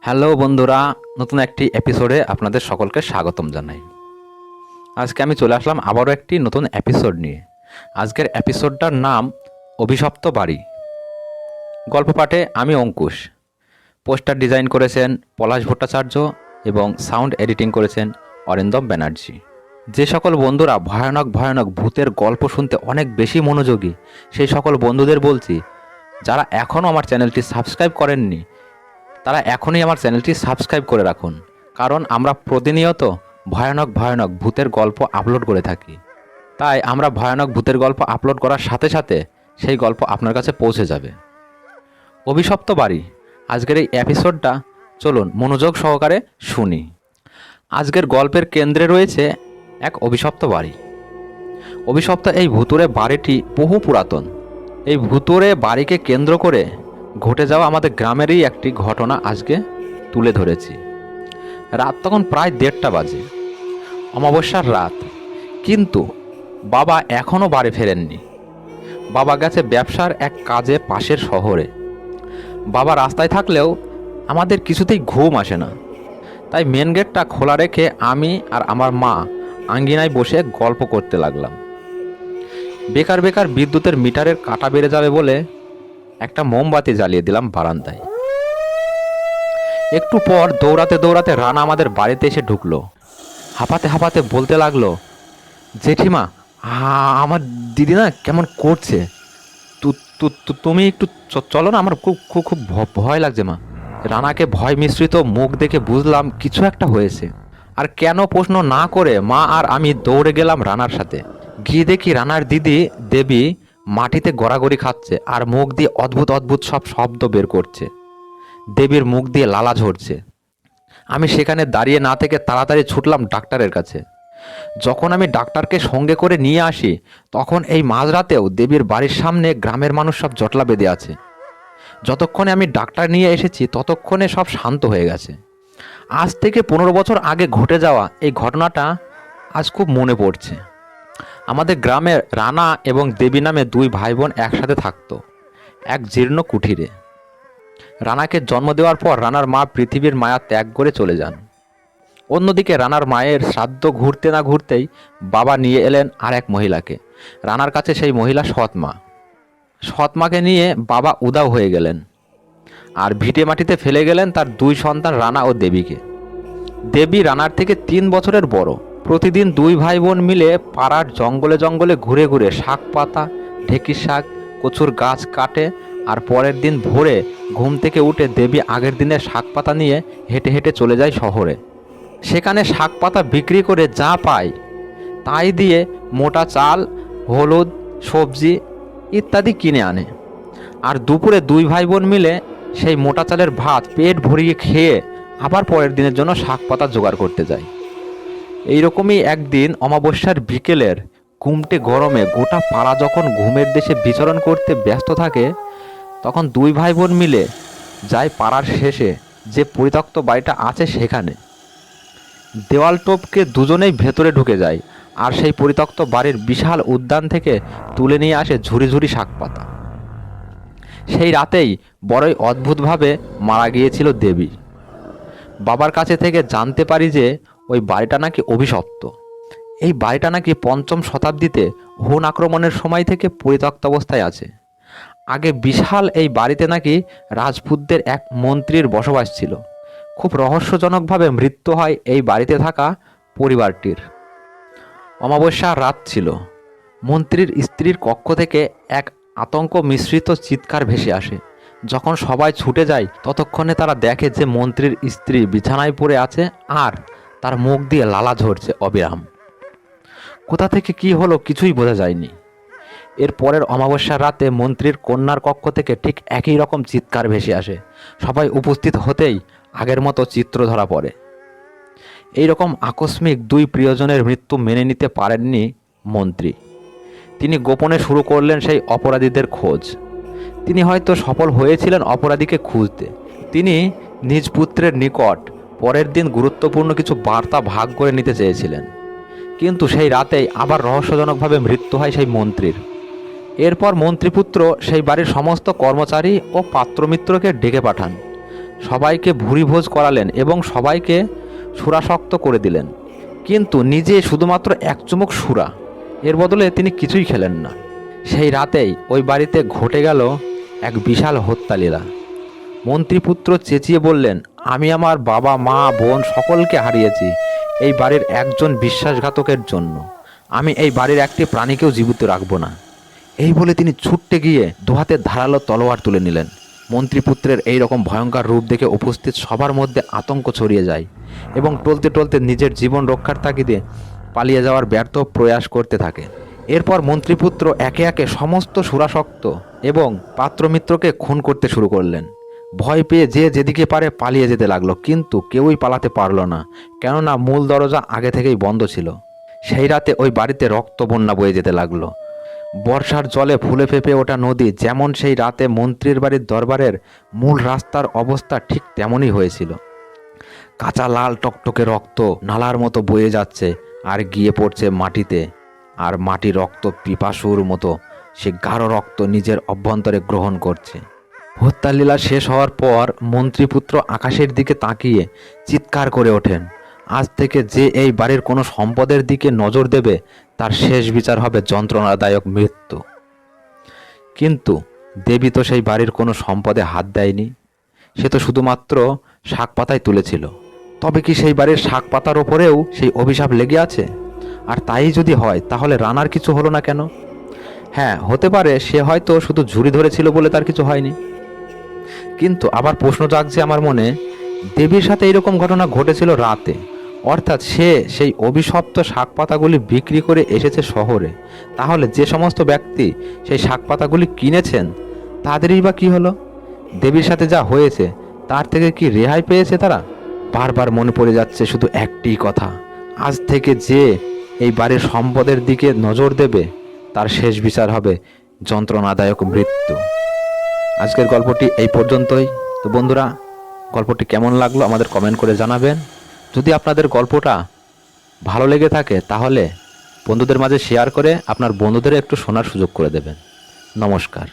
Hello বন্ধুরা, নতুন একটি এপিসোডে আপনাদের সকলকে স্বাগতম জানাই। আজকে আমি চলে আসলাম আবারও একটি নতুন এপিসোড নিয়ে। আজকের এপিসোডটার নাম অভিশপ্ত বাড়ি। গল্প পাঠে আমি অঙ্কুশ। পোস্টার ডিজাইন করেছেন পলাশ ভট্টাচার্য এবং সাউন্ড এডিটিং করেছেন অরিন্দম ব্যানার্জি। যে সকল বন্ধুরা ভয়ানক ভয়ানক ভূতের গল্প শুনতে অনেক বেশি মনোযোগী, সেই সকল বন্ধুদের বলছি, যারা এখনও আমার চ্যানেলটি সাবস্ক্রাইব করেননি তারা এখনই আমার চ্যানেলটি সাবস্ক্রাইব করে রাখুন, কারণ আমরা প্রতিনিয়ত ভয়ানক ভয়ানক ভূতের গল্প আপলোড করে থাকি। তাই আমরা ভয়ানক ভূতের গল্প আপলোড করার সাথে সাথে সেই গল্প আপনার কাছে পৌঁছে যাবে। অভিশপ্ত বাড়ি, আজকের এই এপিসোডটা চলুন মনোযোগ সহকারে শুনি। আজকের গল্পের কেন্দ্রে রয়েছে এক অভিশপ্ত বাড়ি। অভিশপ্ত এই ভুতুড়ে বাড়িটি বহু পুরাতন। এই ভুতুড়ে বাড়িকে কেন্দ্র করে ঘটে যাওয়া আমাদের গ্রামেরই একটি ঘটনা আজকে তুলে ধরেছি। রাত তখন প্রায় 1:30 বাজে, অমাবস্যার রাত। কিন্তু বাবা এখনও বাড়ি ফেরেননি। বাবা গেছে ব্যবসার এক কাজে পাশের শহরে। বাবা রাস্তায় থাকলেও আমাদের কিছুতেই ঘুম আসে না। তাই মেন গেটটা খোলা রেখে আমি আর আমার মা আঙ্গিনায় বসে গল্প করতে লাগলাম। বেকার বেকার বিদ্যুতের মিটারের কাটা বেড়ে যাবে বলে একটা মোমবাতি জ্বালিয়ে দিলাম বারান্দায়। একটু পর দৌড়াতে দৌড়াতে রানা আমাদের বাড়িতে এসে ঢুকলো। হাঁপাতে হাঁপাতে বলতে লাগলো, জেঠিমা, আমার দিদি না কেমন করছে, তুমি একটু চলো না, আমার খুব খুব খুব ভয় লাগছে মা। রানাকে ভয় মিশ্রিত মুখ দেখে বুঝলাম কিছু একটা হয়েছে। আর কেন প্রশ্ন না করে মা আর আমি দৌড়ে গেলাম রানার সাথে। গিয়ে দেখি রানার দিদি দেবী মাটিতে গড়াগড়ি খাচ্ছে আর মুখ দিয়ে অদ্ভুত অদ্ভুত সব শব্দ বের করছে। দেবীর মুখ দিয়ে লালা ঝরছে। আমি সেখানে দাঁড়িয়ে না থেকে তাড়াতাড়ি ছুটলাম ডাক্তারের কাছে। যখন আমি ডাক্তারকে সঙ্গে করে নিয়ে আসি, তখন এই মাঝরাতেও দেবীর বাড়ির সামনে গ্রামের মানুষ সব জটলা বেঁধে আছে। যতক্ষণে আমি ডাক্তার নিয়ে এসেছি ততক্ষণে সব শান্ত হয়ে গেছে। আজ থেকে 15 বছর আগে ঘটে যাওয়া এই ঘটনাটা আজ খুব মনে পড়ছে। আমাদের গ্রামে রানা এবং দেবী নামে 2 ভাই বোন একসাথে থাকতো এক জীর্ণ কুঠিরে। রানাকে জন্ম দেওয়ার পর রানার মা পৃথিবীর মায়া ত্যাগ করে চলে যান। অন্যদিকে রানার মায়ের শ্রাদ্ধ ঘুরতে না ঘুরতেই বাবা নিয়ে এলেন আর এক মহিলাকে। রানার কাছে সেই মহিলা সৎমা। সৎমাকে নিয়ে বাবা উদাও হয়ে গেলেন আর ভিটে মাটিতে ফেলে গেলেন তার 2 সন্তান রানা ও দেবীকে। দেবী রানার থেকে 3 বছরের বড়। প্রতিদিন 2 ভাই বোন মিলে পাড়ার জঙ্গলে জঙ্গলে ঘুরে ঘুরে শাক পাতা, ঢেঁকির শাক, কচুর গাছ কাটে। আর পরের দিন ভোরে ঘুম থেকে উঠে দেবী আগের দিনের শাক পাতা নিয়ে হেঁটে হেঁটে চলে যায় শহরে। সেখানে শাক পাতা বিক্রি করে যা পায় তাই দিয়ে মোটা চাল, হলুদ, সবজি ইত্যাদি কিনে আনে। আর দুপুরে 2 ভাই বোন মিলে সেই মোটা চালের ভাত পেট ভরিয়ে খেয়ে আবার পরের দিনের জন্য শাক পাতা জোগাড় করতে যায়। এইরকমই একদিন অমাবস্যার বিকেলের গুমটে গরমে গোটা পাড়া যখন ঘুমের দেশে বিচরণ করতে ব্যস্ত থাকে, তখন 2 ভাই বোন মিলে যায় পাড়ার শেষে যে পরিত্যক্ত বাড়িটা আছে সেখানে। দেওয়াল টপকে দুজনেই ভেতরে ঢুকে যায় আর সেই পরিত্যক্ত বাড়ির বিশাল উদ্যান থেকে তুলে নিয়ে আসে ঝুড়ি ঝুড়ি শাক পাতা। সেই রাতেই বড়ই অদ্ভুতভাবে মারা গিয়েছিল দেবী। বাবার কাছে থেকে জানতে পারি যে ওই বাড়িটা নাকি অভিশপ্ত। এই বাড়িটা নাকি 5ম শতাব্দীতে হুন আক্রমণের সময় থেকে পরিত্যক্ত অবস্থায় আছে। আগে বিশাল এই বাড়িতে নাকি রাজপুতদের এক মন্ত্রীর বসবাস ছিল। খুব রহস্যজনকভাবে মৃত্যু হয় এই বাড়িতে থাকা পরিবারটির। অমাবস্যার রাত ছিল। মন্ত্রীর স্ত্রীর কক্ষ থেকে এক আতঙ্ক মিশ্রিত চিৎকার ভেসে আসে। যখন সবাই ছুটে যায় ততক্ষণে তারা দেখে যে মন্ত্রীর স্ত্রী বিছানায় পড়ে আছে আর তার মুখ দিয়ে লালা ঝরছে অবিরাম। কোথা থেকে কি হলো কিছুই বোঝা যায়নি। এর পরের অমাবস্যার রাতে মন্ত্রীর কন্যার কক্ষ থেকে ঠিক একই রকম চিৎকার ভেসে আসে। সবাই উপস্থিত হতেই আগের মতো চিত্র ধরা পড়ে। এই রকম আকস্মিক 2 প্রিয়জনের মৃত্যু মেনে নিতে পারেননি মন্ত্রী। তিনি গোপনে শুরু করলেন সেই অপরাধীদের খোঁজ। তিনি হয়তো সফল হয়েছিলেন অপরাধীকে খুঁজতে। তিনি নিজ পুত্রের নিকট পরের দিন গুরুত্বপূর্ণ কিছু বার্তা ভাগ করে নিতে চেয়েছিলেন, কিন্তু সেই রাতেই আবার রহস্যজনকভাবে মৃত্যু হয় সেই মন্ত্রীর। এরপর মন্ত্রীপুত্র সেই বাড়ির সমস্ত কর্মচারী ও পাত্রমিত্রকে ডেকে পাঠান। সবাইকে ভুরিভোজ করালেন এবং সবাইকে সুরাসক্ত করে দিলেন, কিন্তু নিজে শুধুমাত্র এক চুমুক সুরা, এর বদলে তিনি কিছুই খেলেন না। সেই রাতেই ওই বাড়িতে ঘটে গেল এক বিশাল হত্যালীলা। মন্ত্রীপুত্র চেঁচিয়ে বললেন, আমি আমার বাবা মা বোন সকলকে হারিয়েছি এই বাড়ির একজন বিশ্বাসঘাতকের জন্য। আমি এই বাড়ির একটি প্রাণীকেও জীবিত রাখব না। এই বলে তিনি ছুটতে গিয়ে দুহাতে ধারালো তলোয়ার তুলে নিলেন। মন্ত্রীপুত্রের এই রকম ভয়ঙ্কর রূপ দেখে উপস্থিত সবার মধ্যে আতঙ্ক ছড়িয়ে যায় এবং টলতে টলতে নিজের জীবন রক্ষার তাগিদে পালিয়ে যাওয়ার ব্যর্থ প্রয়াস করতে থাকে। এরপর মন্ত্রীপুত্র একে একে সমস্ত সুরাসক্ত এবং পাত্রমিত্রকে খুন করতে শুরু করলেন। ভয় পেয়ে যে যেদিকে পারে পালিয়ে যেতে লাগলো, কিন্তু কেউই পালাতে পারল না, কেননা মূল দরজা আগে থেকেই বন্ধ ছিল। সেই রাতে ওই বাড়িতে রক্ত বন্যা বয়ে যেতে লাগলো। বর্ষার জলে ফুলে ফেঁপে ওঠা নদী যেমন, সেই রাতে মন্ত্রীর বাড়ির দরবারের মূল রাস্তার অবস্থা ঠিক তেমনই হয়েছিল। কাঁচা লাল টকটকে রক্ত নালার মতো বয়ে যাচ্ছে আর গিয়ে পড়ছে মাটিতে, আর মাটি রক্ত পিপাসুর মতো সে গাঢ় রক্ত নিজের অভ্যন্তরে গ্রহণ করছে। হত্যালীলা শেষ হওয়ার পর মন্ত্রীপুত্র আকাশের দিকে তাকিয়ে চিৎকার করে ওঠেন, আজ থেকে যে এই বাড়ির কোনো সম্পদের দিকে নজর দেবে তার শেষ বিচার হবে যন্ত্রণাদায়ক মৃত্যু। কিন্তু দেবী তো সেই বাড়ির কোনো সম্পদে হাত দেয়নি, সে তো শুধুমাত্র শাক পাতায় তুলেছিল। তবে কি সেই বাড়ির শাক পাতার ওপরেও সেই অভিশাপ লেগে আছে? আর তাই যদি হয়, তাহলে রানার কিছু হলো না কেন? হ্যাঁ, হতে পারে সে হয়তো শুধু ঝুড়ি ধরেছিল বলে তার কিছু হয়নি। কিন্তু আবার প্রশ্ন জাগছে আমার মনে, দেবীর সাথে এরকম ঘটনা ঘটেছিল রাতে, অর্থাৎ সে সেই অভিশপ্ত শাক পাতাগুলি বিক্রি করে এসেছে শহরে। তাহলে যে সমস্ত ব্যক্তি সেই শাক পাতাগুলি কিনেছেন তাদেরই বা কী হলো? দেবীর সাথে যা হয়েছে তার থেকে কি রেহাই পেয়েছে তারা? বারবার মনে পড়ে যাচ্ছে শুধু একটি কথা, আজ থেকে যে এই বাড়ির সম্পদের দিকে নজর দেবে তার শেষ বিচার হবে যন্ত্রণাদায়ক মৃত্যু। আজকের গল্পটি এই পর্যন্তই। তো বন্ধুরা, গল্পটি কেমন লাগলো আমাদের কমেন্ট করে জানাবেন। যদি আপনাদের গল্পটা ভালো লেগে থাকে তাহলে বন্ধুদের মাঝে শেয়ার করে আপনার বন্ধুদের একটু শোনার সুযোগ করে দেবেন। নমস্কার।